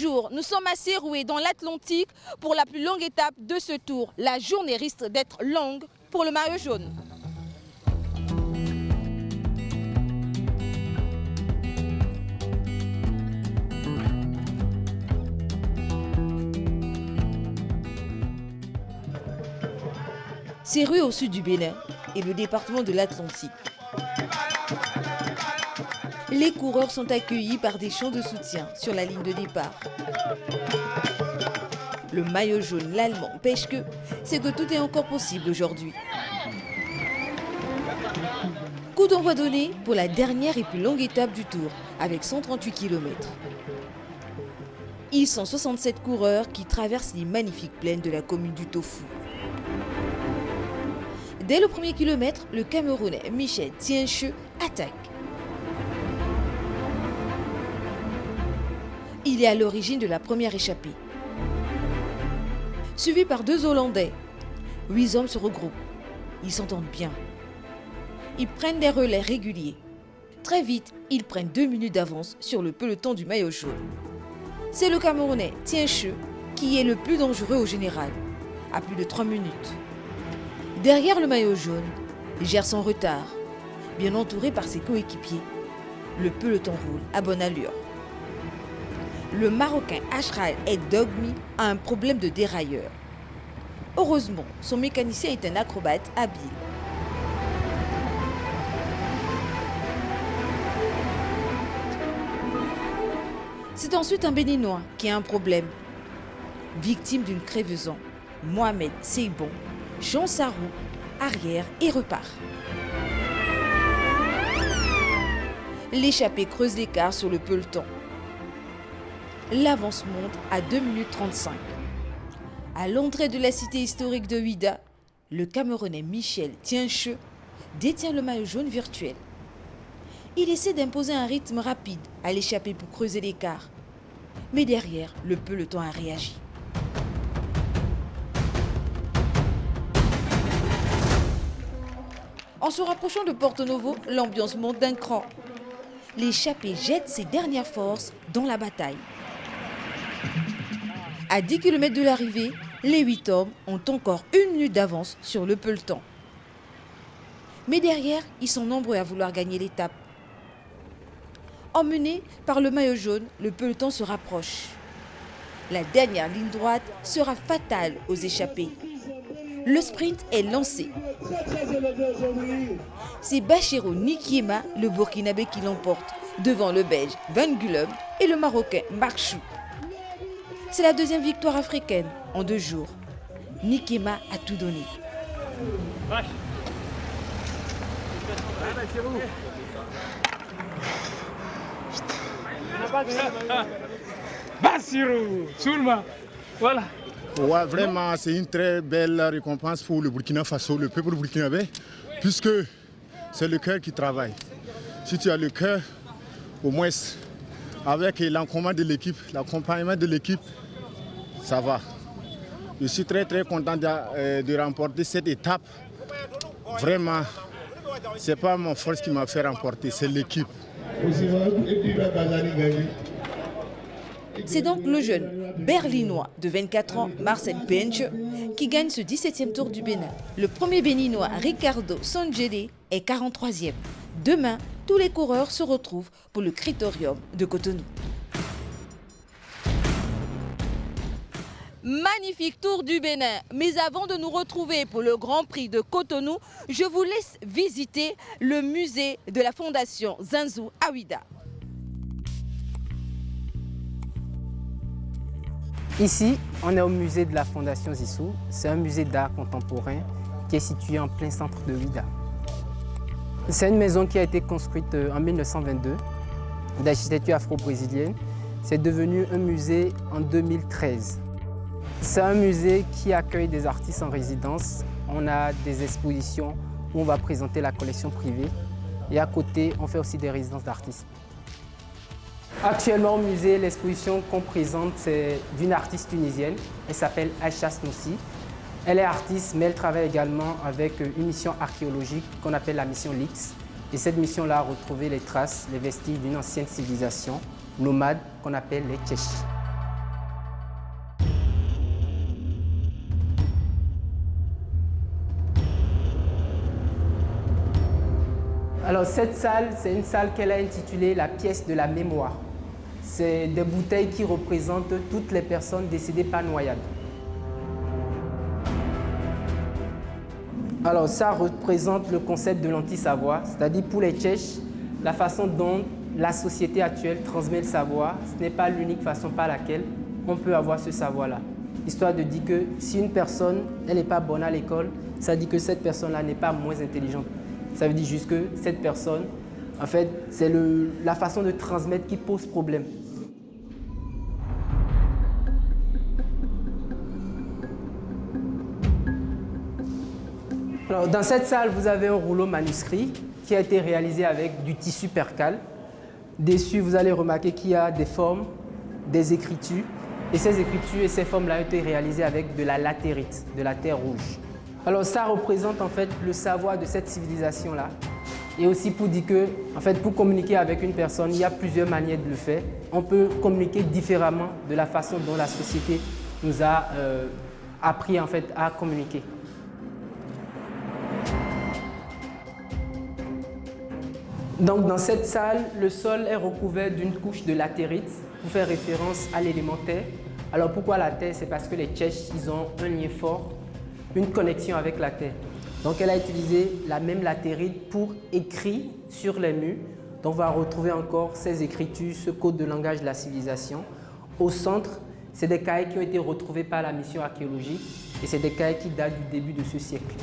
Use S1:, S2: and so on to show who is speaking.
S1: jour, nous sommes à Seroué dans l'Atlantique pour la plus longue étape de ce tour. La journée risque d'être longue pour le maillot jaune. Seroué au sud du Bénin et le département de l'Atlantique. Les coureurs sont accueillis par des chants de soutien sur la ligne de départ. Le maillot jaune, l'Allemand, pêche que c'est que tout est encore possible aujourd'hui. Coup d'envoi donné pour la dernière et plus longue étape du tour, avec 138 km. Ils sont 67 coureurs qui traversent les magnifiques plaines de la commune du Tofu. Dès le premier kilomètre, le Camerounais Michel Tienche attaque. Il est à l'origine de la première échappée. Suivi par 2 Hollandais, 8 hommes se regroupent. Ils s'entendent bien. Ils prennent des relais réguliers. Très vite, ils prennent 2 minutes d'avance sur le peloton du maillot jaune. C'est le Camerounais Tienche qui est le plus dangereux au général, à plus de 3 minutes. Derrière le maillot jaune, il gère son retard. Bien entouré par ses coéquipiers, le peloton roule à bonne allure. Le Marocain Ashral El Dogmi a un problème de dérailleur. Heureusement, son mécanicien est un acrobate habile. C'est ensuite un Béninois qui a un problème. Victime d'une crevaison, Mohamed Seibon, Jean Sarou, arrière et repart. L'échappée creuse l'écart sur le peloton. L'avance monte à 2 minutes 35. À l'entrée de la cité historique de Ouidah, le Camerounais Michel Tienche détient le maillot jaune virtuel. Il essaie d'imposer un rythme rapide à l'échappée pour creuser l'écart. Mais derrière, le peloton a réagi. En se rapprochant de Porto Novo, l'ambiance monte d'un cran. L'échappée jette ses dernières forces dans la bataille. À 10 km de l'arrivée, les 8 hommes ont encore 1 minute d'avance sur le peloton. Mais derrière, ils sont nombreux à vouloir gagner l'étape. Emmené par le maillot jaune, le peloton se rapproche. La dernière ligne droite sera fatale aux échappés. Le sprint est lancé. C'est Bachero Nikiema, le Burkinabé, qui l'emporte, devant le Belge Van Gulum et le Marocain Mark Chou. C'est la 2e victoire africaine en 2 jours. Nikiema a tout donné.
S2: Bassirou, Soulma, voilà.
S3: Ouais, vraiment, c'est une très belle récompense pour le Burkina Faso, le peuple burkinabé, puisque c'est le cœur qui travaille. Si tu as le cœur, au moins, avec l'encombrement de l'équipe, l'accompagnement de l'équipe, ça va. Je suis très content de remporter cette étape. Vraiment, ce n'est pas mon force qui m'a fait remporter, c'est l'équipe.
S1: C'est donc le jeune berlinois de 24 ans, Marcel Bench, qui gagne ce 17e tour du Bénin. Le premier béninois, Ricardo Songele, est 43e. Demain, tous les coureurs se retrouvent pour le Critérium de Cotonou. Magnifique tour du Bénin. Mais avant de nous retrouver pour le Grand Prix de Cotonou, je vous laisse visiter le musée de la Fondation Zanzou à Ouidah.
S4: Ici, on est au musée de la Fondation Zissou. C'est un musée d'art contemporain qui est situé en plein centre de Ouidah. C'est une maison qui a été construite en 1922 d'architecture afro-brésilienne. C'est devenu un musée en 2013. C'est un musée qui accueille des artistes en résidence. On a des expositions où on va présenter la collection privée. Et à côté, on fait aussi des résidences d'artistes. Actuellement au musée, l'exposition qu'on présente, c'est d'une artiste tunisienne. Elle s'appelle Aïcha Snoussi. Elle est artiste, mais elle travaille également avec une mission archéologique qu'on appelle la mission Lix. Et cette mission-là a retrouvé les traces, les vestiges d'une ancienne civilisation nomade qu'on appelle les Tchéchis. Alors cette salle, c'est une salle qu'elle a intitulée la pièce de la mémoire. C'est des bouteilles qui représentent toutes les personnes décédées par noyade. Alors ça représente le concept de l'anti-savoir, c'est-à-dire pour les Tchèches, la façon dont la société actuelle transmet le savoir, ce n'est pas l'unique façon par laquelle on peut avoir ce savoir-là. Histoire de dire que si une personne elle n'est pas bonne à l'école, ça dit que cette personne-là n'est pas moins intelligente. Ça veut dire juste que cette personne, en fait, c'est la façon de transmettre qui pose problème. Alors, dans cette salle, vous avez un rouleau manuscrit qui a été réalisé avec du tissu percale. Dessus, vous allez remarquer qu'il y a des formes, des écritures. Et ces écritures et ces formes-là ont été réalisées avec de la latérite, de la terre rouge. Alors ça représente en fait le savoir de cette civilisation-là. Et aussi pour dire que, en fait, pour communiquer avec une personne, il y a plusieurs manières de le faire. On peut communiquer différemment de la façon dont la société nous a appris en fait à communiquer. Donc dans cette salle, le sol est recouvert d'une couche de latérite pour faire référence à l'élément terre. Alors pourquoi la terre? C'est parce que les Tchèches, ils ont un lien fort, une connexion avec la terre. Donc elle a utilisé la même latérite pour écrire sur les murs. Donc on va retrouver encore ces écritures, ce code de langage de la civilisation. Au centre, c'est des cahiers qui ont été retrouvés par la mission archéologique et c'est des cahiers qui datent du début de ce siècle.